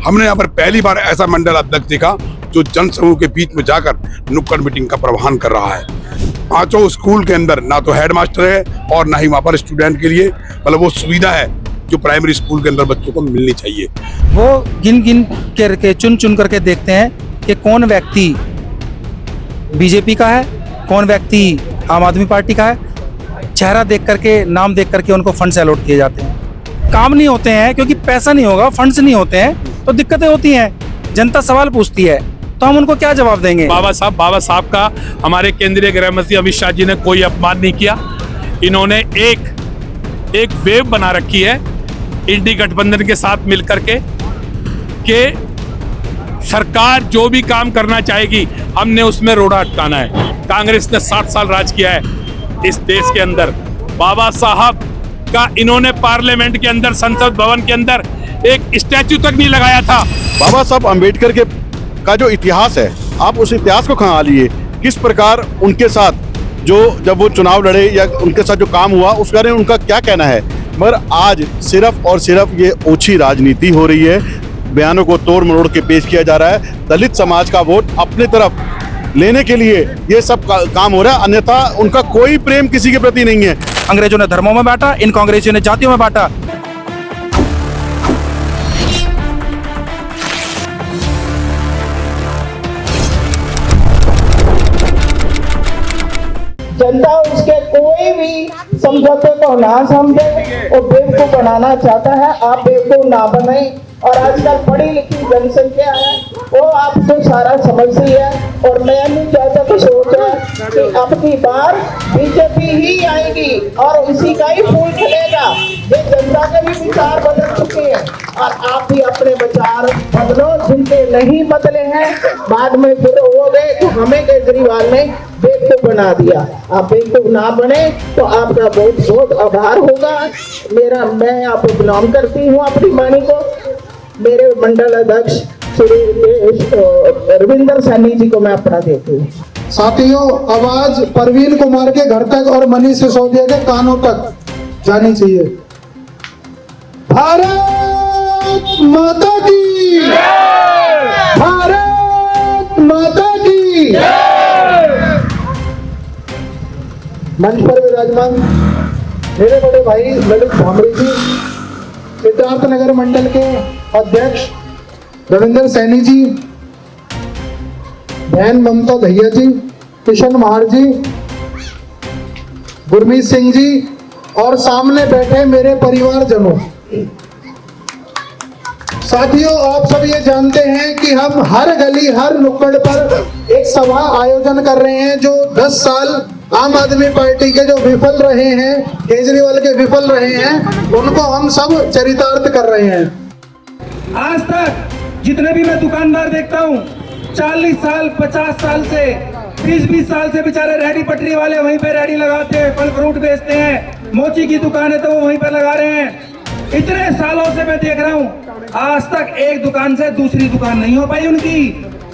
हमने यहाँ पर पहली बार ऐसा मंडल अध्यक्ष देखा जो जनसमूह के बीच में जाकर नुक्कड़ मीटिंग का प्रबंधन कर रहा है। पांचों स्कूल के अंदर ना तो हेडमास्टर है और ना ही वहाँ पर स्टूडेंट के लिए मतलब वो सुविधा है जो प्राइमरी स्कूल के अंदर बच्चों को मिलनी चाहिए। वो गिन गिन करके चुन चुन करके देखते हैं कि कौन व्यक्ति बीजेपी का है, कौन व्यक्ति आम आदमी पार्टी का है। चेहरा देख करके, नाम देख करके उनको फंड्स अलॉट किए जाते हैं। काम नहीं होते हैं क्योंकि पैसा नहीं होगा, फंड्स नहीं होते हैं तो दिक्कतें होती हैं। जनता सवाल पूछती है तो हम उनको क्या जवाब देंगे। बाबा साहब का हमारे केंद्रीय गृह मंत्री अमित शाह जी ने कोई अपमान नहीं किया। इन्होंने एक वेव बना रखी है इंडी गठबंधन के साथ मिलकर के सरकार जो भी काम करना चाहेगी हमने उसमें रोड़ा अटकाना है। कांग्रेस ने 60 साल राज किया है इस देश के अंदर। बाबा साहब का इन्होंने पार्लियामेंट के अंदर, संसद भवन के अंदर एक स्टैच्यू तक नहीं लगाया था। बाबा साहब अम्बेडकर का जो इतिहास है, आप उस इतिहास को कहाँ लिए, किस प्रकार उनके साथ जब वो चुनाव लड़े या उनके साथ जो काम हुआ उस बारे में उनका क्या कहना है। मगर आज सिर्फ और सिर्फ ये ओछी राजनीति हो रही है, बयानों को तोड़ मरोड़ के पेश किया जा रहा है। दलित समाज का वोट अपने तरफ लेने के लिए ये सब काम हो रहा है, अन्यथा उनका कोई प्रेम किसी के प्रति नहीं है। अंग्रेजों ने धर्मों में बांटा, इन कांग्रेसियों ने जातियों में बांटा। जनता उसके कोई भी समझौते को ना समझे और बेवकूफ बनाना चाहता है। आप बेवकूफ ना बने। और आजकल पढ़ी लिखी जनसंख्या है वो आपको सारा समझती है। और मैं नहीं चाहता तो सोच रहा कि अब की बार बीजेपी ही आएगी और इसी का ही फूल खिलेगा। ये जनता के भी विचार बदल चुके हैं और आप भी अपने विचार बदलो। जिनके नहीं बदले हैं बाद में फिर हो गए तो हमें केजरीवाल ने बेवकूफ बना दिया। आप बेवकूफ ना बने तो आपका बहुत बहुत आभार होगा। मैं आपको प्रणाम करती हूँ अपनी वाणी को। मेरे मंडल अध्यक्ष श्री रविंदर सैनी जी को मैं अपना देती हूँ। साथियों, आवाज परवीन कुमार के घर तक और मनीष सिसोदिया के कानों तक जानी चाहिए। भारत माता की, भारत माता की। मंच पर विराजमान मेरे बड़े भाई ललित भामरे जी, सिद्धार्थनगर मंडल के अध्यक्ष रविंदर सैनी जी, बहन ममता दहिया जी, किशन महार जी, गुरमीत सिंह जी और सामने बैठे मेरे परिवारजनों। साथियों, आप सब ये जानते हैं कि हम हर गली हर नुक्कड़ पर एक सभा आयोजन कर रहे हैं। जो 10 साल आम आदमी पार्टी के जो विफल रहे हैं, केजरीवाल के विफल रहे हैं, उनको हम सब चरितार्थ कर रहे हैं। आज तक जितने भी मैं दुकानदार देखता हूँ 40 साल 50 साल से 20 साल से बेचारे रेहड़ी पटरी वाले वहीं पे रेहड़ी लगाते हैं, फल फ्रूट बेचते हैं। मोची की दुकान है तो वो वहीं पे लगा रहे हैं। इतने सालों से मैं देख रहा हूँ आज तक एक दुकान से दूसरी दुकान नहीं हो पाई उनकी,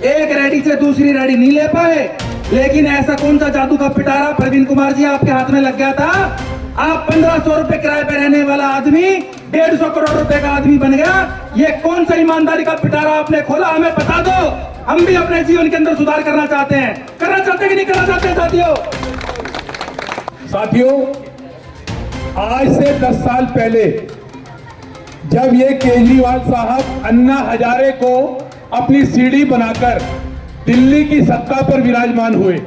एक रेहड़ी से दूसरी रेहड़ी नहीं ले पाए। लेकिन ऐसा कौन सा जादू का पिटारा प्रवीण कुमार जी आपके हाथ में लग गया था? आप 1500 रुपए किराए पे रहने वाला आदमी 150 करोड़ रुपए का आदमी बन गया। ये कौन सा ईमानदारी का पिटारा आपने खोला? हमें बता दो। हम भी अपने जीवन के अंदर सुधार करना चाहते हैं। करना चाहते कि नहीं करना चाहते? साथियों, आज से 10 साल पहले जब ये केजरीवाल साहब अन्ना हजारे को अपनी सीढ़ी बनाकर दिल्ली की सत्ता पर विराजमान हुए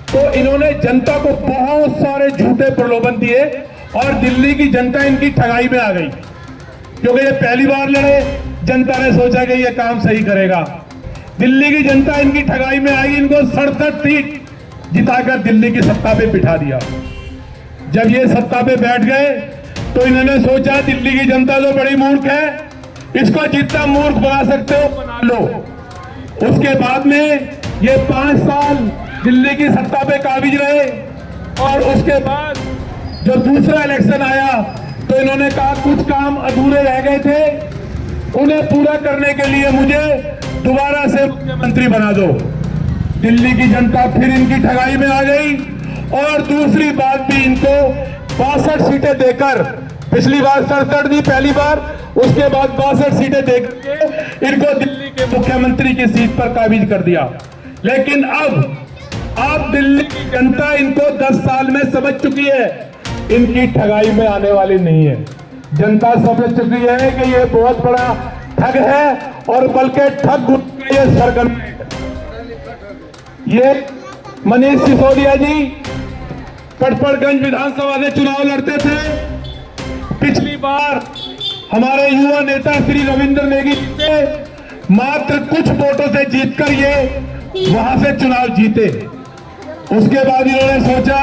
तो इन्होंने जनता को बहुत सारे झूठे प्रलोभन दिए और दिल्ली की जनता इनकी ठगाई में आ गई। क्योंकि ये पहली बार लड़े, जनता ने सोचा कि ये काम सही करेगा। दिल्ली की जनता इनकी ठगाई में आई, इनको 67 सीट जिताकर दिल्ली की सत्ता पे बिठा दिया। जब ये सत्ता पे बैठ गए तो इन्होंने सोचा दिल्ली की जनता तो बड़ी मूर्ख है, इसको जितना मूर्ख बना सकते हो बना लो। उसके बाद में ये 5 साल दिल्ली की सत्ता पे काबिज रहे और उसके बाद जब दूसरा इलेक्शन आया तो इन्होंने कहा कुछ काम अधूरे रह गए थे, उन्हें पूरा करने के लिए मुझे दोबारा से मुख्यमंत्री बना दो। दिल्ली की जनता फिर इनकी ठगाई में आ गई और दूसरी बात भी इनको 62 सीटें देकर पिछली बार 67 दी पहली बार, उसके बाद 62 सीटें देकर इनको दिल्ली के मुख्यमंत्री की सीट पर काबिज कर दिया। लेकिन अब दिल्ली की जनता इनको 10 साल में समझ चुकी है, इनकी ठगाई में आने वाली नहीं है। जनता समझ चुकी है कि ये बहुत बड़ा ठग है और बल्कि ठग गुट ये सरगर्म है। ये मनीष सिसोदिया जी कटपड़गंज विधानसभा से चुनाव लड़ते थे। पिछली बार हमारे युवा नेता श्री रविंद्र नेगी से मात्र कुछ वोटों से जीतकर ये वहां से चुनाव जीते। उसके बाद इन्होंने सोचा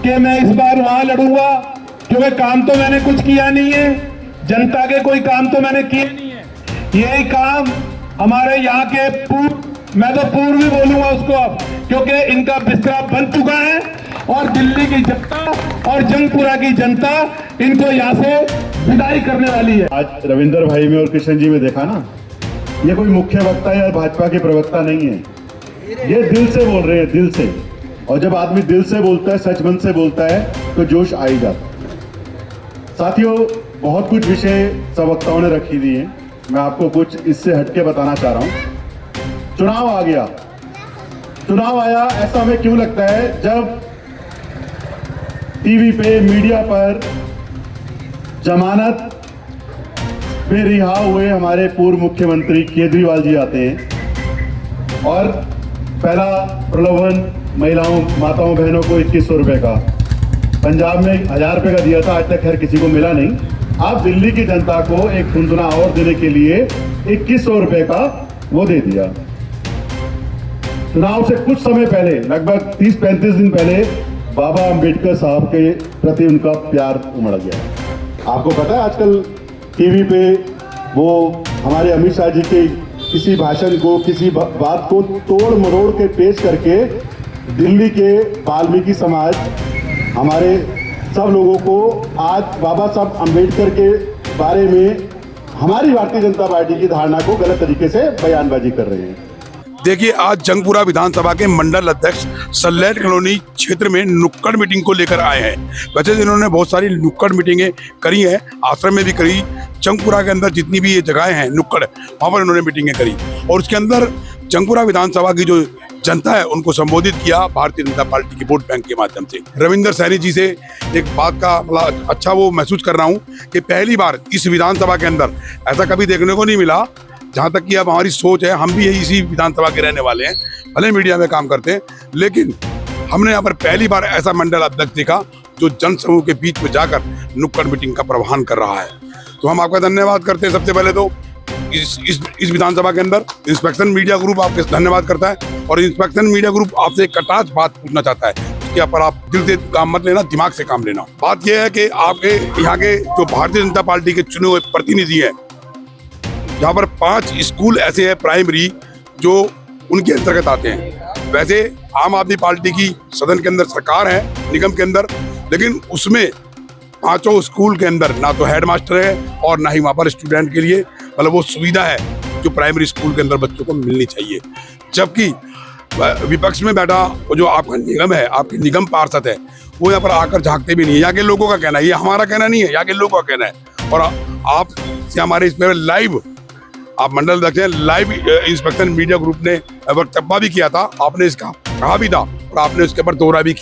कि मैं इस बार वहां लड़ूंगा, क्योंकि काम तो मैंने कुछ किया नहीं है, जनता के कोई काम तो मैंने किए नहीं है। यही काम हमारे यहाँ के मैं तो पूर्व भी बोलूंगा उसको अब, क्योंकि इनका बिस्तरा बन चुका है और दिल्ली की जनता और जंगपुरा की जनता इनको यहाँ से विदाई करने वाली है। आज रविंदर भाई में और किशन जी में देखा ना, ये कोई मुख्य वक्ता या भाजपा के प्रवक्ता नहीं है, ये दिल से बोल रहे हैं, दिल से। और जब आदमी दिल से बोलता है, सच मन से बोलता है, तो जोश आ ही जाता। साथियों, बहुत कुछ विषय सब वक्ताओं ने रखी दी है, मैं आपको कुछ इससे हटके बताना चाह रहा हूँ। चुनाव आ गया, चुनाव आया, ऐसा हमें क्यों लगता है जब टीवी पे, मीडिया पर जमानत पे रिहा हुए हमारे पूर्व मुख्यमंत्री केजरीवाल जी आते हैं और पहला प्रलोभन महिलाओं, माताओं, बहनों को 2100 रुपए का, पंजाब में 1000 रुपए का दिया था, आज तक खैर किसी को मिला नहीं। आप दिल्ली की जनता को एक खुंदना और देने के लिए 2100 रुपए का वो दे दिया। चुनाव से कुछ समय पहले, लगभग 30-35 दिन पहले, बाबा अंबेडकर साहब के प्रति उनका प्यार उमड़ गया। आपको पता है आजकल टीवी पे वो हमारे अमित शाह जी के किसी भाषण को, किसी बात को तोड़ मरोड़ के पेश करके दिल्ली के वाल्मीकि समाज, हमारे सब लोगों को आज बाबा साहब अंबेडकर के बारे में हमारी भारतीय जनता पार्टी की धारणा को गलत तरीके से बयानबाजी कर रहे हैं। देखिए, आज जंगपुरा विधानसभा के मंडल अध्यक्ष सल्लेट कॉलोनी क्षेत्र में नुक्कड़ मीटिंग को लेकर आए हैं। वैसे इन्होंने बहुत सारी नुक्कड़ मीटिंगें करी हैं, आश्रम में भी करी, जंगपुरा के अंदर जितनी भी ये जगहें हैं नुक्कड़, वहाँ पर इन्होंने मीटिंगें करी और उसके अंदर जंगपुरा विधानसभा की जो जनता है उनको संबोधित किया भारतीय जनता पार्टी की वोट बैंक के माध्यम से। रविंदर सैनी जी से एक बात का मतलब अच्छा वो महसूस कर रहा हूँ कि पहली बार इस विधानसभा के अंदर ऐसा कभी देखने को नहीं मिला। जहाँ तक कि अब हमारी सोच है, हम भी यही इसी विधानसभा के रहने वाले हैं, भले मीडिया में काम करते हैं, लेकिन हमने यहाँ पर पहली बार ऐसा मंडल अध्यक्ष देखा जो जन समूह के बीच में जाकर नुक्कड़ मीटिंग का प्रबंधन कर रहा है। तो हम आपका धन्यवाद करते हैं। सबसे पहले तो इस विधानसभा के अंदर इंस्पेक्शन मीडिया ग्रुप आपके धन्यवाद करता है और इंस्पेक्शन मीडिया ग्रुप आपसे एक कटाच बात पूछना चाहता है, उसके पर आप दिल से काम मत लेना, दिमाग से काम लेना। बात यह है कि आपके यहाँ के जो भारतीय जनता पार्टी के चुने हुए प्रतिनिधि हैं, यहाँ पर 5 स्कूल ऐसे हैं प्राइमरी जो उनके अंतर्गत आते हैं। वैसे आम आदमी पार्टी की सदन के अंदर सरकार है, निगम के अंदर, लेकिन उसमें 5 स्कूल के अंदर ना तो हेडमास्टर है और ना ही वहाँ पर स्टूडेंट के लिए मतलब वो सुविधा है जो प्राइमरी स्कूल के अंदर बच्चों को मिलनी चाहिए। जबकि विपक्ष में बैठा वो जो आपका निगम है, आपके निगम पार्षद है, वो यहाँ पर आकर झांकते भी नहीं है। यहाँ के लोगों का कहना है, ये हमारा कहना नहीं है, यहाँ के लोगों का कहना है। और आप से हमारे इसमें लाइव, आप मंडल अध्यक्ष हैं, लाइव इंस्पेक्शन मीडिया ग्रुप ने वक्तव्य भी किया था, आपने इसका कहा भी था और आपने उसके ऊपर दौरा भी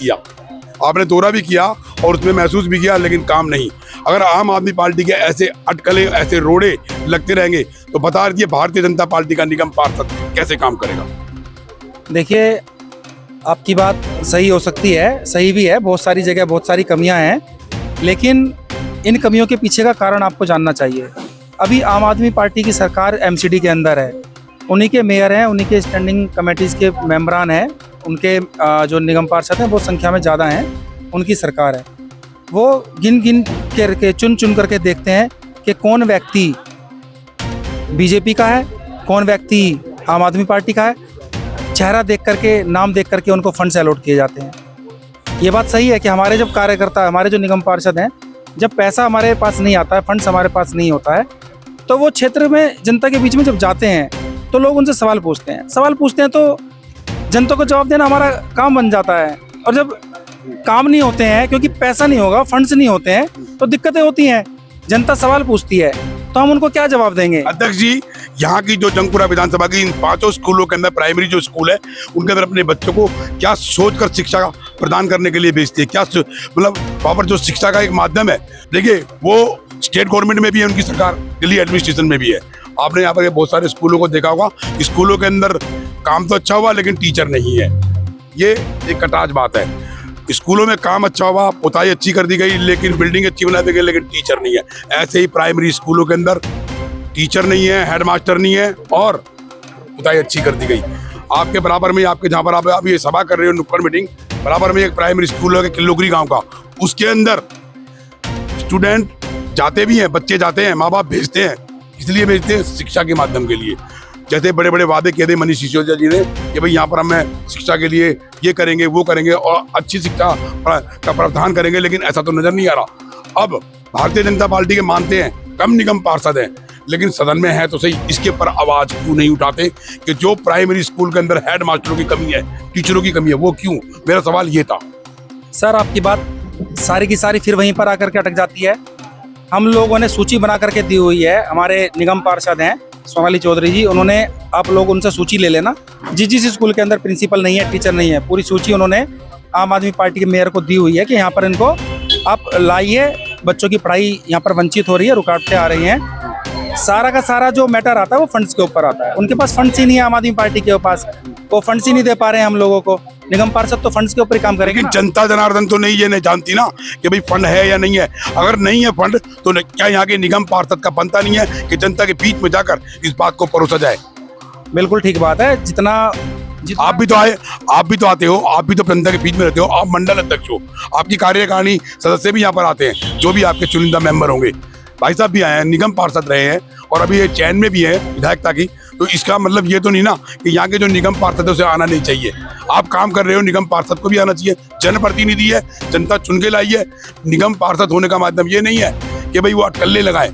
किया, और उसमें महसूस भी किया, लेकिन काम नहीं। अगर आम आदमी पार्टी के ऐसे अटकलें, ऐसे रोड़े लगते रहेंगे तो बता दीजिए भारतीय जनता पार्टी का निगम पार्षद कैसे काम करेगा। देखिए, आपकी बात सही हो सकती है, सही भी है, बहुत सारी जगह बहुत सारी कमियां हैं, लेकिन इन कमियों के पीछे का कारण आपको जानना चाहिए। अभी आम आदमी पार्टी की सरकार एमसीडी के अंदर है, उन्हीं के मेयर हैं, उन्हीं के स्टैंडिंग कमेटीज़ के मेंबरान हैं, उनके जो निगम पार्षद हैं वो संख्या में ज़्यादा हैं, उनकी सरकार है। वो गिन करके चुन करके देखते हैं कि कौन व्यक्ति बीजेपी का है, कौन व्यक्ति आम आदमी पार्टी का है। चेहरा देख करके, नाम देख करके उनको फंड्स अलॉट किए जाते हैं। ये बात सही है कि हमारे जब कार्यकर्ता, हमारे जो निगम पार्षद हैं, जब पैसा हमारे पास नहीं आता है, फंड्स हमारे पास नहीं होता है, तो वो क्षेत्र में जनता के बीच में जब जाते हैं तो लोग उनसे सवाल पूछते हैं, तो जनता को जवाब देना हमारा काम बन जाता है। और जब काम नहीं होते हैं, क्योंकि पैसा नहीं होगा, फंड्स नहीं होते हैं, तो दिक्कतें होती हैं। जनता सवाल पूछती है तो हम उनको क्या जवाब देंगे? अध्यक्ष जी, यहाँ की जो जंगपुरा विधानसभा की इन 5 स्कूलों के अंदर प्राइमरी जो स्कूल है उनके अंदर अपने बच्चों को क्या सोचकर शिक्षा प्रदान करने के लिए भेजती है, क्या मतलब प्रॉपर जो शिक्षा का एक माध्यम है। देखिए वो स्टेट गवर्नमेंट में भी है उनकी सरकार, दिल्ली एडमिनिस्ट्रेशन में भी है। आपने यहाँ पर बहुत सारे स्कूलों को देखा होगा, स्कूलों के अंदर काम तो अच्छा हुआ लेकिन टीचर नहीं है, ये एक कटाज बात है। स्कूलों में काम अच्छा हुआ, पुताई अच्छी कर दी गई, लेकिन बिल्डिंग अच्छी बना दी गई, लेकिन टीचर नहीं है। ऐसे ही प्राइमरी स्कूलों के अंदर टीचर नहीं है, हेडमास्टर नहीं है और पुताई अच्छी कर दी गई। आपके बराबर में, आपके जहाँ पर आप ये सभा कर रहे हो नुक्कड़ मीटिंग, बराबर में एक प्राइमरी स्कूल है किल्लोगरी गांव का, उसके अंदर स्टूडेंट जाते भी हैं, बच्चे जाते हैं, माँ बाप भेजते हैं, इसलिए भेजते हैं शिक्षा के माध्यम के लिए। जैसे बड़े बड़े वादे किए थे मनीष सिसोदिया जी ने कि भाई यहाँ पर हमें शिक्षा के लिए ये करेंगे वो करेंगे और अच्छी शिक्षा का प्रावधान करेंगे, लेकिन ऐसा तो नजर नहीं आ रहा। अब भारतीय जनता पार्टी के मानते हैं कम निगम पार्षद हैं, लेकिन सदन में है तो सही, इसके पर आवाज क्यों नहीं उठाते कि जो प्राइमरी स्कूल के अंदर हेड मास्टरों की कमी है, टीचरों की कमी है, वो क्यों? मेरा सवाल ये था। सर आपकी बात सारी की सारी फिर वहीं पर आकर के अटक जाती है। हम लोगों ने सूची बना करके दी हुई है, हमारे निगम पार्षद हैं सोनाली चौधरी जी, उन्होंने, आप लोग उनसे सूची ले लेना, जिस स्कूल के अंदर प्रिंसिपल नहीं है, टीचर नहीं है, पूरी सूची उन्होंने आम आदमी पार्टी के मेयर को दी हुई है कि यहाँ पर इनको आप लाइए, बच्चों की पढ़ाई यहाँ पर वंचित हो रही है, रुकावटें आ रही हैं। सारा का सारा जो मैटर आता है वो फंड्स के ऊपर आता है। उनके पास फंड्स ही नहीं है, आम आदमी पार्टी के पास वो फंड्स ही नहीं दे पा रहे हैं हम लोगों को। निगम पार्षद तो फंड्स के ऊपर ही काम करेंगे। लेकिन जनता जनार्दन तो नहीं, ये नहीं जानती ना कि भाई फंड है या नहीं है। अगर नहीं है फंड तो क्या यहाँ के निगम पार्षद का बनता नहीं है कि जनता के बीच में जाकर इस बात को परोसा जाए? बिल्कुल ठीक बात है। जितना आप भी तो आए, आप भी तो आते हो, आप भी तो जनता के बीच में रहते हो, आप मंडल अध्यक्ष हो, आपकी कार्यकारिणी सदस्य भी यहाँ पर आते हैं, जो भी आपके चुनिंदा मेंबर होंगे। भाई साहब भी आए हैं, निगम पार्षद रहे हैं और अभी ये चयन में भी है विधायकता की, तो इसका मतलब ये तो नहीं ना कि यहाँ के जो निगम पार्षद है उसे आना नहीं चाहिए। आप काम कर रहे हो, निगम पार्षद को भी आना चाहिए। जनप्रतिनिधि है, जनता चुन के लाई है। निगम पार्षद होने का मतलब ये नहीं है कि भाई वो अटकल्ले लगाए।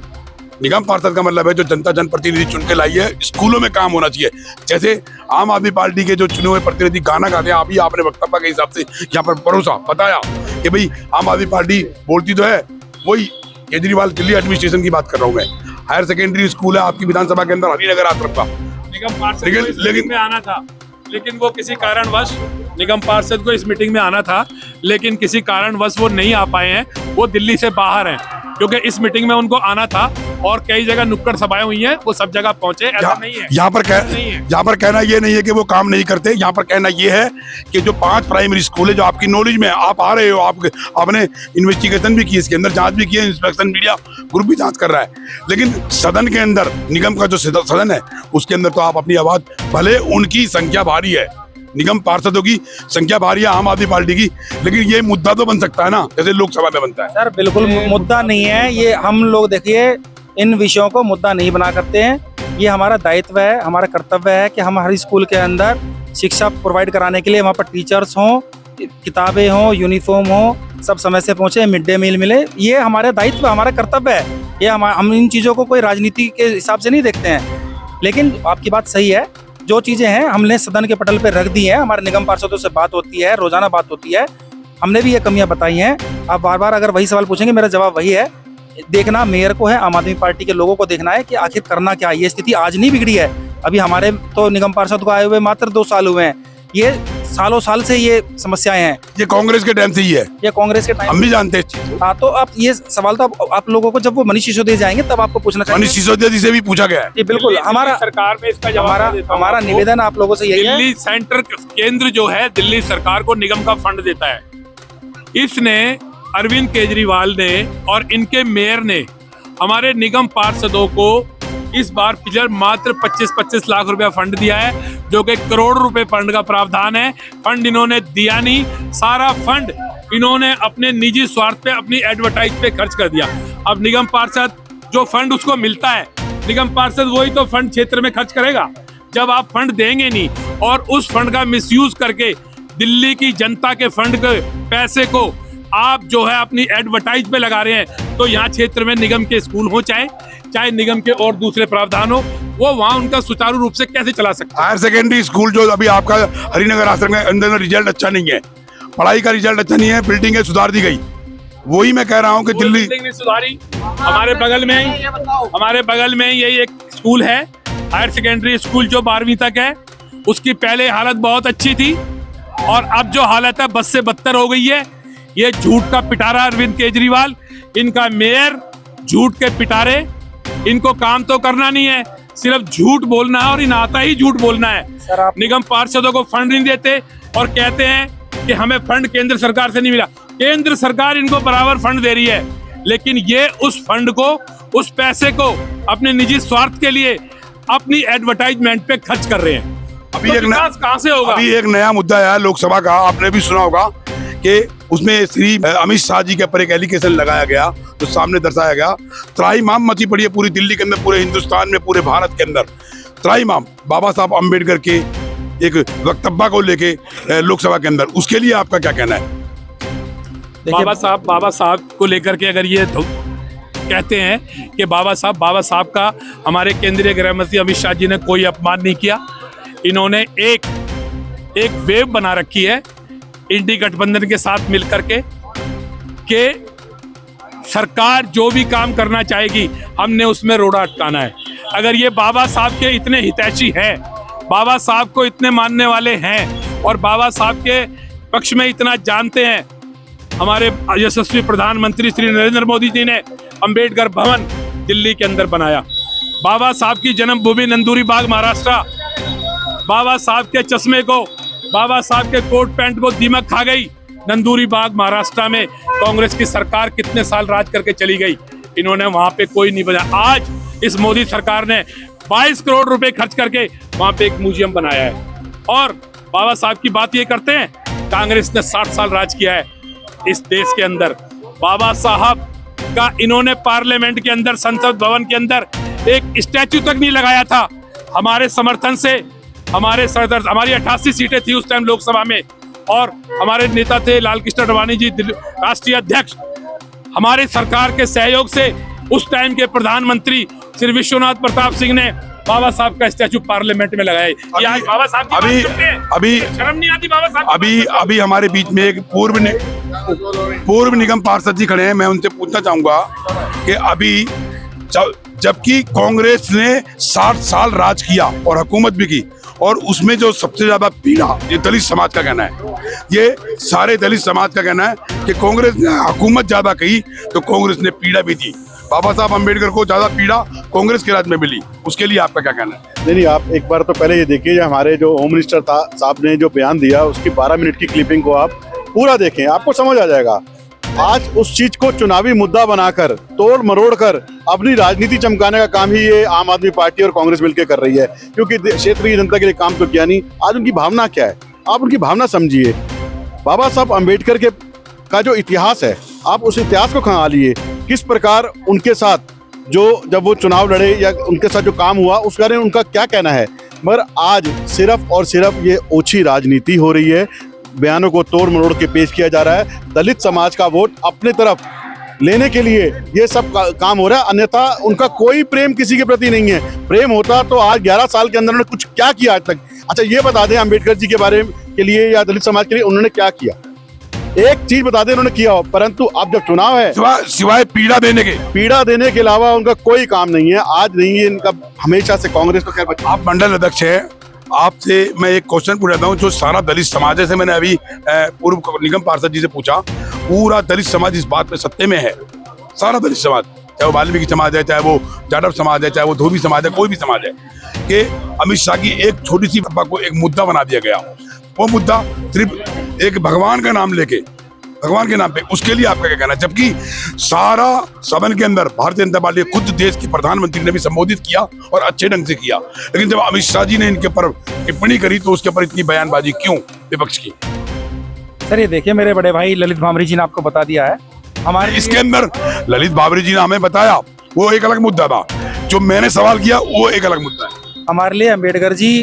निगम पार्षद का मतलब है जो जनता जनप्रतिनिधि चुन के लाई है। स्कूलों में काम होना चाहिए। जैसे आम आदमी पार्टी के जो चुने हुए प्रतिनिधि गाना गाते हैं, अभी आपने वक्तव्य के हिसाब से यहाँ पर भरोसा बताया कि भाई आम आदमी पार्टी बोलती तो है, वही केजरीवाल दिल्ली एडमिनिस्ट्रेशन की बात कर रहा हूँ मैं। हायर सेकेंडरी स्कूल है आपकी विधानसभा के अंदर, हरिनगर आश्रम का। निगम पार्षद को इस मीटिंग में आना था, लेकिन वो किसी कारणवश, निगम पार्षद को इस मीटिंग में आना था लेकिन किसी कारणवश वो नहीं आ पाए हैं। वो दिल्ली से बाहर हैं, क्योंकि इस मीटिंग में उनको आना था और कई जगह नुक्कड़ सभाएं हुई हैं, वो सब जगह पहुंचे। ऐसा नहीं है। यहाँ पर कहना ये नहीं है कि वो काम नहीं करते। यहाँ पर कहना ये है कि जो 5 प्राइमरी स्कूल है, जो आपकी नॉलेज में आप आ रहे हो, आपने इन्वेस्टिगेशन भी की, इसके अंदर जांच भी की है, इंस्पेक्शन मीडिया ग्रुप भी जांच कर रहा है, लेकिन सदन के अंदर, निगम का जो सदन है उसके अंदर तो आप अपनी आवाज, भले उनकी संख्या भारी है, निगम पार्षदों की संख्या भारी है आम आदमी पार्टी की, लेकिन ये मुद्दा तो बन सकता है ना, जैसे लोकसभा में बनता है। सर बिल्कुल मुद्दा नहीं है ये। हम लोग देखिए इन विषयों को मुद्दा नहीं बना करते हैं। ये हमारा दायित्व है, हमारा कर्तव्य है कि हम हर स्कूल के अंदर शिक्षा प्रोवाइड कराने के लिए वहाँ पर टीचर्स हों, किताबें हों, यूनिफॉर्म हो, सब समय से पहुँचे, मिड डे मील मिले। ये हमारा दायित्व, हमारा कर्तव्य है। ये हम इन चीज़ों को कोई राजनीति के हिसाब से नहीं देखते हैं। लेकिन आपकी बात सही है, जो चीज़ें हैं हमने सदन के पटल पर रख दी हैं। हमारे निगम पार्षदों से बात होती है, रोजाना बात होती है, हमने भी ये कमियां बताई हैं। आप बार बार अगर वही सवाल पूछेंगे, मेरा जवाब वही है। देखना मेयर को है, आम आदमी पार्टी के लोगों को देखना है कि आखिर करना क्या है। ये स्थिति आज नहीं बिगड़ी है। अभी हमारे तो निगम पार्षद को आए हुए मात्र 2 साल हुए हैं। ये सालों साल से ये समस्याएं हैं। ये कांग्रेस के टाइम से ही है, ये कांग्रेस के टाइम, हम भी जानते हैं। हाँ, तो आप ये सवाल तो आप लोगों को जब वो मनीष सिसोदिया जाएंगे तब आपको पूछना चाहिए। मनीष सिसोदिया जी से भी पूछा गया है। ये बिल्कुल हमारा सरकार में इसका जवाब, हमारा निवेदन आप लोगों से यही है। दिल्ली सेंटर केंद्र जो है, दिल्ली सरकार को निगम का फंड देता है। इसने, अरविंद केजरीवाल ने और इनके मेयर ने हमारे निगम पार्षदों को इस बार पिछले मात्र 25-25 लाख रुपया फंड दिया है, जो कि करोड़ रुपए फंड का प्रावधान है। फंड इन्होंने दिया नहीं, सारा फंड इन्होंने अपने निजी स्वार्थ पे, अपनी एडवर्टाइज पे खर्च कर दिया। अब निगम पार्षद जो फंड उसको मिलता है, निगम पार्षद वही तो फंड क्षेत्र में खर्च करेगा। जब आप फंड देंगे नहीं और उस फंड का मिसयूज करके दिल्ली की जनता के फंड के पैसे को आप जो है अपनी एडवर्टाइज पे लगा रहे हैं, तो यहाँ क्षेत्र में निगम के स्कूल हो, चाहे निगम के और दूसरे प्रावधान हो, वो वहाँ उनका सुचारू रूप से कैसे चला सकते हैं। हायर सेकेंडरी स्कूल जो अभी आपका हरिनगर आश्रम के अंदर रिजल्ट अच्छा नहीं है, पढ़ाई का रिजल्ट अच्छा नहीं है, बिल्डिंगें सुधार दी गई, वही मैं कह रहा हूँ कि दिल्ली बिल्डिंग नहीं सुधारी। हमारे बगल में यही एक स्कूल है, हायर सेकेंडरी स्कूल जो 12वीं तक है, उसकी पहले हालत बहुत अच्छी थी और अब जो हालत है बद से बदतर हो गई है। ये झूठ का पिटारा अरविंद केजरीवाल, इनका मेयर झूठ के पिटारे, इनको काम तो करना नहीं है, सिर्फ झूठ बोलना है और इन आता ही झूठ बोलना है। सर, आप निगम पार्षदों को फंड नहीं देते और कहते हैं कि हमें फंड केंद्र सरकार से नहीं मिला। केंद्र सरकार इनको बराबर फंड दे रही है, लेकिन ये उस फंड को, उस पैसे को अपने निजी स्वार्थ के लिए, अपनी एडवर्टाइजमेंट पे खर्च कर रहे हैं। अभी तो एक विकास कहाँ से होगा? अभी एक नया मुद्दा आया लोकसभा का, आपने भी सुना होगा कि उसमें श्री अमित शाह जी के ऊपर एक एलिगेशन लगाया गया, तो सामने दर्शाया गया। त्राहिमाम मची पड़ी है पूरी दिल्ली के अंदर, पूरे हिंदुस्तान में, पूरे भारत के अंदर। त्राहिमाम बाबा साहब अम्बेडकर के एक वक्तव्य को लेके लोकसभा के अंदर, उसके लिए आपका क्या कहना है? बाबा साहब को लेकर के अगर ये कहते हैं कि बाबा साहब का हमारे केंद्रीय गृह मंत्री अमित शाह जी ने कोई अपमान नहीं किया। इन्होंने एक वेव बना रखी है इंडी गठबंधन के साथ मिलकर के सरकार जो भी काम करना चाहेगी हमने उसमें रोड़ा अटकाना है। अगर ये बाबा साहब के इतने हितैषी हैं, बाबा साहब को इतने मानने वाले हैं और बाबा साहब के पक्ष में इतना जानते हैं, हमारे यशस्वी प्रधानमंत्री श्री नरेंद्र मोदी जी ने अंबेडकर भवन दिल्ली के अंदर बनाया। बाबा साहब की जन्मभूमि नंदूरी बाग महाराष्ट्र, बाबा साहब के चश्मे को, बाबा साहब के कोट पैंट को दीमक खा गई नंदूरी बाग महाराष्ट्र में। कांग्रेस की सरकार कितने साल राज करके चली गई, इन्होंने वहां पे कोई नहीं बनाया। आज इस मोदी सरकार ने 22 करोड़ रुपए खर्च करके वहां पे एक म्यूजियम बनाया है। और बाबा साहब की बात ये करते हैं, कांग्रेस ने 60 साल राज किया है इस देश के अंदर। बाबा साहब का इन्होंने पार्लियामेंट के अंदर, संसद भवन के अंदर एक स्टैच्यू तक नहीं लगाया था। हमारे समर्थन से, हमारी 88 सीटें थी उस टाइम लोकसभा में और हमारे नेता थे लाल कृष्ण आडवाणी जी राष्ट्रीय अध्यक्ष। हमारे सरकार के सहयोग से उस टाइम के प्रधानमंत्री श्री विश्वनाथ प्रताप सिंह ने बाबा साहब का स्टैच्यू पार्लियामेंट में लगाया। आज बाबा साहब की बात करते हैं, अभी शर्म नहीं आती बाबा साहब? अभी हमारे बीच में एक पूर्व निगम पार्षद जी खड़े हैं, मैं उनसे पूछना चाहूंगा कि अभी जबकि कांग्रेस ने 60 साल राज किया और हुकूमत भी की, और उसमें जो सबसे ज्यादा पीड़ा, ये दलित समाज का कहना है, ये सारे दलित समाज का कहना है कि कांग्रेस ने हुकूमत ज्यादा की तो कांग्रेस ने पीड़ा भी दी। बाबा साहब अम्बेडकर को ज्यादा पीड़ा कांग्रेस के राज में मिली, उसके लिए आपका क्या कहना है? नहीं, आप एक बार तो पहले ये देखिए, हमारे जो होम मिनिस्टर साहब ने जो बयान दिया उसकी 12 मिनट की क्लिपिंग को आप पूरा देखें, आपको समझ आ जाएगा। आज उस चीज को चुनावी मुद्दा बनाकर, तोड़ मरोड़ कर अपनी राजनीति चमकाने का काम ही ये आम आदमी पार्टी और कांग्रेस मिलकर कर रही है, क्योंकि क्षेत्र की जनता के लिए काम तो किया नहीं। आज उनकी भावना क्या है, आप उनकी भावना समझिए। बाबा साहब अम्बेडकर का जो इतिहास है, आप उस इतिहास को खंगाल लिए, किस प्रकार उनके साथ जब वो चुनाव लड़े या उनके साथ जो काम हुआ उस बारे में उनका क्या कहना है। मगर आज सिर्फ और सिर्फ ये ओछी राजनीति हो रही है, बयानों को तोड़ मरोड़ के पेश किया जा रहा है। दलित समाज का वोट अपने तरफ लेने के लिए ये सब काम हो रहा है, अन्यथा उनका कोई प्रेम किसी के प्रति नहीं है। प्रेम होता तो आज 11 साल के अंदर उन्होंने कुछ क्या किया आज तक। अच्छा, ये बता दें अम्बेडकर जी के बारे के लिए या दलित समाज के लिए उन्होंने क्या किया, एक चीज बता दें उन्होंने किया हो। परंतु अब जब चुनाव है, सिवाय पीड़ा देने के अलावा उनका कोई काम नहीं है। आज नहीं है इनका, हमेशा से कांग्रेस को खैर। आप मंडल अध्यक्ष है, आपसे मैं एक क्वेश्चन पूछ रहा हूँ। जो सारा दलित समाज, जैसे मैंने अभी पूर्व निगम पार्षद जी से पूछा, पूरा दलित समाज इस बात पे सत्ते में है, सारा दलित समाज, चाहे वो वाल्मीकि समाज है, चाहे वो जाटव समाज है, चाहे वो धोबी समाज है, कोई भी समाज है, कि अमित शाह की एक छोटी सी बात को एक मुद्दा बना दिया गया। वो मुद्दा सिर्फ एक भगवान का नाम लेके, भगवान के नाम पे, उसके लिए आपका क्या कहना है? जबकि सारा सदन के अंदर भारतीय जनता पार्टी, खुद देश के प्रधानमंत्री ने भी संबोधित किया और अच्छे ढंग से किया, लेकिन जब अमित शाह जी ने इनके ऊपर टिप्पणी करी तो उसके ऊपर इतनी बयानबाजी क्यों विपक्ष की? सर, ये देखिए, मेरे बड़े भाई ललित भांबरी जी ने आपको बता दिया है। हमारे इसके अंदर ललित भांबरी जी ने हमें बताया, वो एक अलग मुद्दा था, जो मैंने सवाल किया वो एक अलग मुद्दा है। हमारे लिए अम्बेडकर जी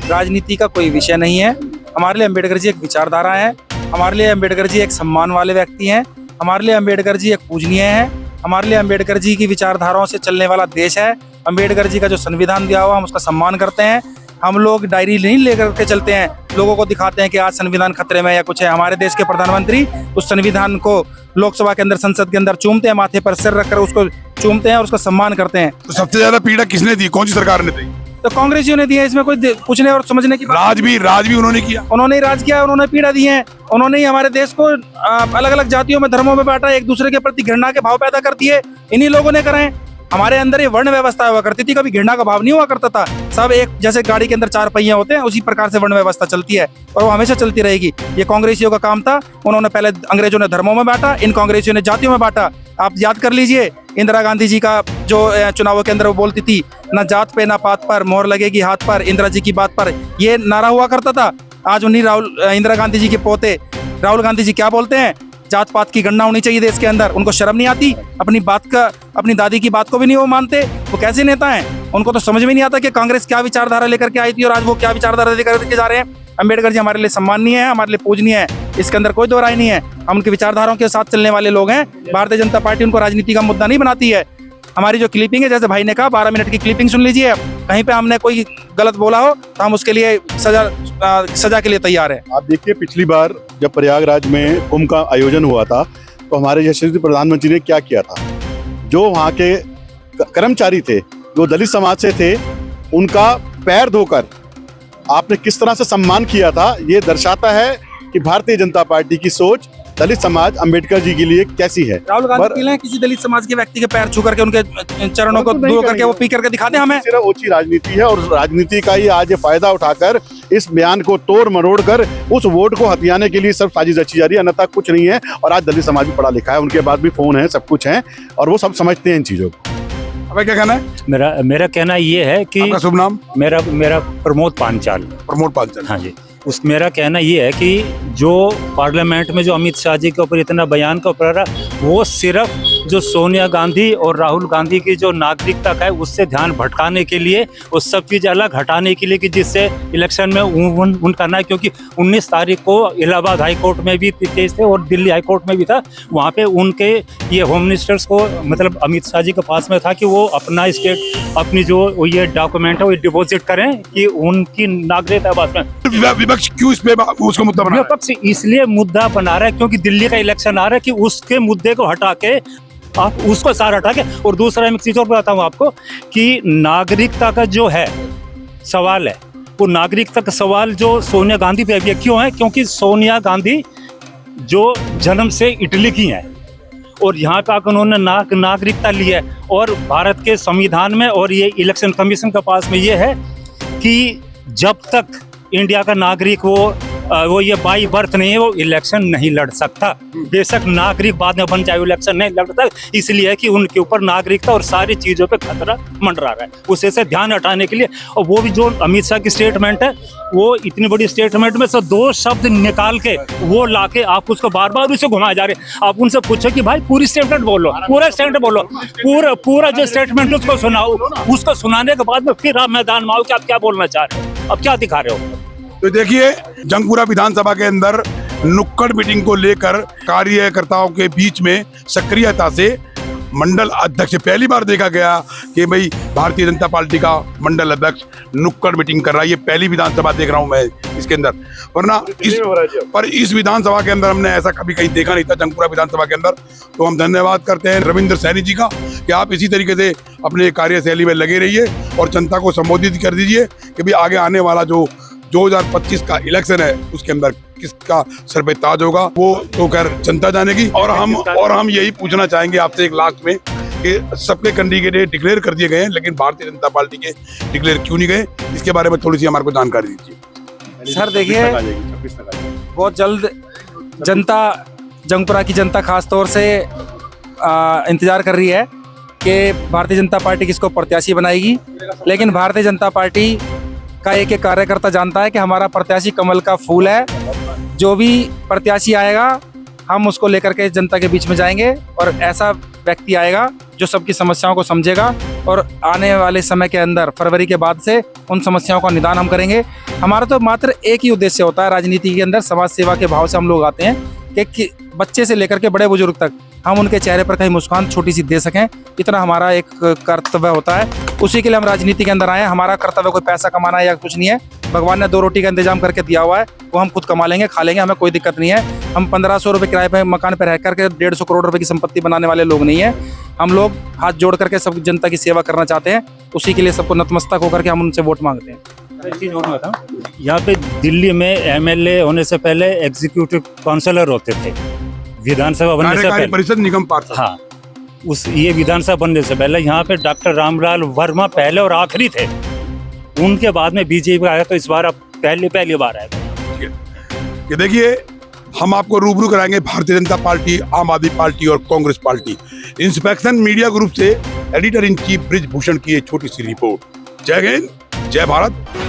राजनीति का कोई विषय नहीं है। हमारे लिए अम्बेडकर जी एक विचारधारा है। हमारे लिए अम्बेडकर जी एक सम्मान वाले व्यक्ति हैं। हमारे लिए अम्बेडकर जी एक पूजनीय है। हमारे लिए अम्बेडकर जी की विचारधाराओं से चलने वाला देश है। अम्बेडकर जी का जो संविधान दिया हुआ, हम उसका सम्मान करते हैं। हम लोग डायरी नहीं लेकर के चलते हैं, लोगों को दिखाते हैं कि आज संविधान खतरे में या कुछ है। हमारे देश के प्रधानमंत्री उस संविधान को लोकसभा के अंदर, संसद के अंदर चूमते हैं, माथे पर सिर रखकर उसको चूमते हैं और उसका सम्मान करते हैं। तो सबसे ज्यादा पीड़ा किसने दी, कौन सी सरकार ने दी? तो कांग्रेसियों ने दिया, इसमें कोई पूछने और समझने की राज भी उन्होंने किया। उन्होंने ही राज किया, उन्होंने पीड़ा दी है, उन्होंने ही हमारे देश को अलग अलग जातियों में, धर्मों में बांटा, एक दूसरे के प्रति घृणा के भाव पैदा कर दिए, इन्हीं लोगों ने करे। हमारे अंदर ये वर्ण व्यवस्था हुआ करती थी, कभी घृणा का भाव नहीं हुआ करता था। सब एक जैसे गाड़ी के अंदर 4 पहिए होते हैं, उसी प्रकार से वर्ण व्यवस्था चलती है और वो हमेशा चलती रहेगी। ये कांग्रेसियों का काम था, उन्होंने पहले अंग्रेजों ने धर्मों में बांटा, इन कांग्रेसियों ने जातियों में बांटा। आप याद कर लीजिए इंदिरा गांधी जी का जो चुनावों के अंदर वो बोलती थी, ना जात पे ना पात पर, मोहर लगेगी हाथ पर, इंदिरा जी की बात पर, ये नारा हुआ करता था। आज उन्हीं इंदिरा गांधी जी के पोते राहुल गांधी जी क्या बोलते हैं, जात पात की गणना होनी चाहिए देश के अंदर। उनको शर्म नहीं आती, अपनी दादी की बात को भी नहीं वो मानते। वो कैसे नेता हैं? उनको तो समझ में नहीं आता कि कांग्रेस क्या विचारधारा लेकर के आई थी और आज वो क्या विचारधारा लेकर के जा रहे हैं। अम्बेडकर जी हमारे लिए सम्माननीय है, हमारे लिए पूजनीय है, इसके अंदर कोई दो राय नहीं है। हम उनकी विचारधाराओं के साथ चलने वाले लोग हैं। भारतीय जनता पार्टी उनको राजनीति का मुद्दा नहीं बनाती है। हमारी जो क्लिपिंग है, जैसे भाई ने कहा 12 मिनट की क्लिपिंग सुन लीजिए, कहीं पे हमने कोई गलत बोला हो तो हम उसके लिए सजा के लिए तैयार है। आप देखिए, पिछली बार जब प्रयागराज में कुंभ का आयोजन हुआ था तो हमारे यशस्वी प्रधानमंत्री ने क्या किया था। जो वहाँ के कर्मचारी थे, जो दलित समाज से थे, उनका पैर धोकर आपने किस तरह से सम्मान किया था, ये दर्शाता है कि भारतीय जनता पार्टी की सोच दलित समाज अम्बेडकर जी के लिए कैसी है। राहुल गांधी किसी दलित समाज के व्यक्ति के पैर छू करके, उनके चरणों को धो करके वो पी करके दिखाते हैं हमें। सिर्फ ओछी राजनीति है और राजनीति का ही आज ये फायदा उठाकर इस बयान को तोड़ मरोड़ कर उस वोट को हथियाने के लिए सब साजिश रची जा रही है, अन्यथा कुछ नहीं है। और आज दलित समाज भी पढ़ा लिखा है, उनके पास भी फोन है, सब कुछ है और वो सब समझते हैं इन चीजों को। अब क्या कहना है? मेरा कहना ये है कि आपका शुभ नाम? मेरा प्रमोद पांचाल। प्रमोद पांचाल। हाँ जी। मेरा कहना ये है कि जो पार्लियामेंट में जो अमित शाह जी के ऊपर इतना बयान का ऊपर वो सिर्फ जो सोनिया गांधी और राहुल गांधी की जो नागरिकता का है उससे ध्यान भटकाने के लिए, उस सब चीज़ अलग हटाने के लिए कि जिससे इलेक्शन में उन करना है। क्योंकि 19 तारीख को इलाहाबाद हाई कोर्ट में भी केस थे और दिल्ली हाई कोर्ट में भी था। वहाँ पे उनके ये होम मिनिस्टर्स को, मतलब अमित शाह जी के पास में था कि वो अपना स्टेट, अपनी जो ये डॉक्यूमेंट है वो डिपॉजिट करें कि उनकी नागरिकता बात में। विपक्ष क्यों इस पे उसको मुद्दा बना रहा है? विपक्ष इसलिए मुद्दा बना रहा है क्योंकि दिल्ली का इलेक्शन आ रहा है कि उसके मुद्दे को हटा के आप उसको सारा हटा के। और दूसरा एक चीज और बताता हूँ आपको कि नागरिकता का जो है सवाल है, वो नागरिकता का सवाल जो सोनिया गांधी पे भी क्यों है, क्योंकि सोनिया गांधी जो जन्म से इटली की है और यहाँ पे आकर उन्होंने नागरिकता ली है। और भारत के संविधान में और ये इलेक्शन कमीशन के पास में ये है कि जब तक इंडिया का नागरिक वो ये बाई बर्थ नहीं है, वो इलेक्शन नहीं लड़ सकता। बेशक नागरिक बाद में बन जाए, इलेक्शन नहीं लड़ सकता। इसलिए कि उनके ऊपर नागरिकता और सारी चीज़ों पे खतरा मंडरा रहा है, उसे से ध्यान हटाने के लिए। और वो भी जो अमित शाह की स्टेटमेंट है, वो इतनी बड़ी स्टेटमेंट में से 2 शब्द निकाल के वो लाके आप उसको बार बार उसे घुमाए जा रहे। आप उनसे पूछो कि भाई पूरी स्टेटमेंट बोलो, पूरा स्टेटमेंट बोलो, पूरा जो स्टेटमेंट उसको सुनाओ। उसको सुनाने के बाद में फिर आप मैदान में आओ कि आप क्या बोलना चाह रहे हो, अब क्या दिखा रहे हो। तो देखिए, जंगपुरा विधानसभा के अंदर नुक्कड़ मीटिंग को लेकर कार्यकर्ताओं के बीच में सक्रियता से मंडल अध्यक्ष, पहली बार देखा गया कि भाई भारतीय जनता पार्टी का मंडल अध्यक्ष नुक्कड़ मीटिंग कर रहा है। ये पहली विधानसभा देख रहा हूं मैं इसके अंदर, वरना इस विधानसभा के अंदर हमने ऐसा कभी कहीं देखा नहीं था, जंगपुरा विधानसभा के अंदर। तो हम धन्यवाद करते हैं रविंद्र सैनी जी का कि आप इसी तरीके से अपने कार्यशैली में लगे रहिए और जनता को संबोधित कर दीजिए कि भाई आगे आने वाला जो 2025 का इलेक्शन है उसके अंदर किसका सर पे ताज होगा, वो तो खैर जनता जानेगी। और हम यही पूछना चाहेंगे आपसे एक लास्ट में कि सबके कैंडिडेट डिक्लेयर कर दिए गए हैं, लेकिन भारतीय जनता पार्टी के डिक्लेयर क्यों नहीं गए, इसके बारे में थोड़ी सी हमारे को जानकारी दीजिए। सर देखिए, बहुत जल्द जनता, जंगपुरा की जनता खास तौर से इंतजार कर रही है कि भारतीय जनता पार्टी किसको प्रत्याशी बनाएगी। लेकिन भारतीय जनता पार्टी का एक कार्यकर्ता जानता है कि हमारा प्रत्याशी कमल का फूल है। जो भी प्रत्याशी आएगा हम उसको लेकर के जनता के बीच में जाएंगे और ऐसा व्यक्ति आएगा जो सबकी समस्याओं को समझेगा और आने वाले समय के अंदर फरवरी के बाद से उन समस्याओं का निदान हम करेंगे। हमारा तो मात्र एक ही उद्देश्य होता है राजनीति के अंदर, समाज सेवा के भाव से हम लोग आते हैं कि बच्चे से लेकर के बड़े बुजुर्ग तक हम उनके चेहरे पर कहीं मुस्कान छोटी सी दे सकें, इतना हमारा एक कर्तव्य होता है। उसी के लिए हम राजनीति के अंदर आए हैं। हमारा कर्तव्य कोई पैसा कमाना है या कुछ नहीं है। भगवान ने 2 रोटी का इंतजाम करके दिया हुआ है, वो हम खुद कमा लेंगे, खा लेंगे, हमें कोई दिक्कत नहीं है। हम 1500 रुपये किराए पे मकान पर रह करके 150 करोड़ रुपए की संपत्ति बनाने वाले लोग नहीं है। हम लोग हाथ जोड़ करके सब जनता की सेवा करना चाहते हैं, उसी के लिए सबको नतमस्तक होकर के हम उनसे वोट मांगते हैं। एक चीज़ और बताऊं, यहाँ पे दिल्ली में एमएलए होने से पहले एग्जीक्यूटिव काउंसलर होते थे, विधानसभा बनने से कार्यकारी पहले। परिषद निगम पार्षद। हाँ, ये विधानसभा बनने से पहले यहाँ पे डॉक्टर रामलाल वर्मा पहले और आखिरी थे। उनके बाद में बीजेपी आया, तो इस बार अब पहली बार आएगा। ये देखिए, हम आपको रूबरू कराएंगे भारतीय जनता पार्टी, आम आदमी पार्टी और Congress party. Inspection media group से editor in chief Brij Bhushan की एक छोटी सी रिपोर्ट। जय हिंद, जय भारत।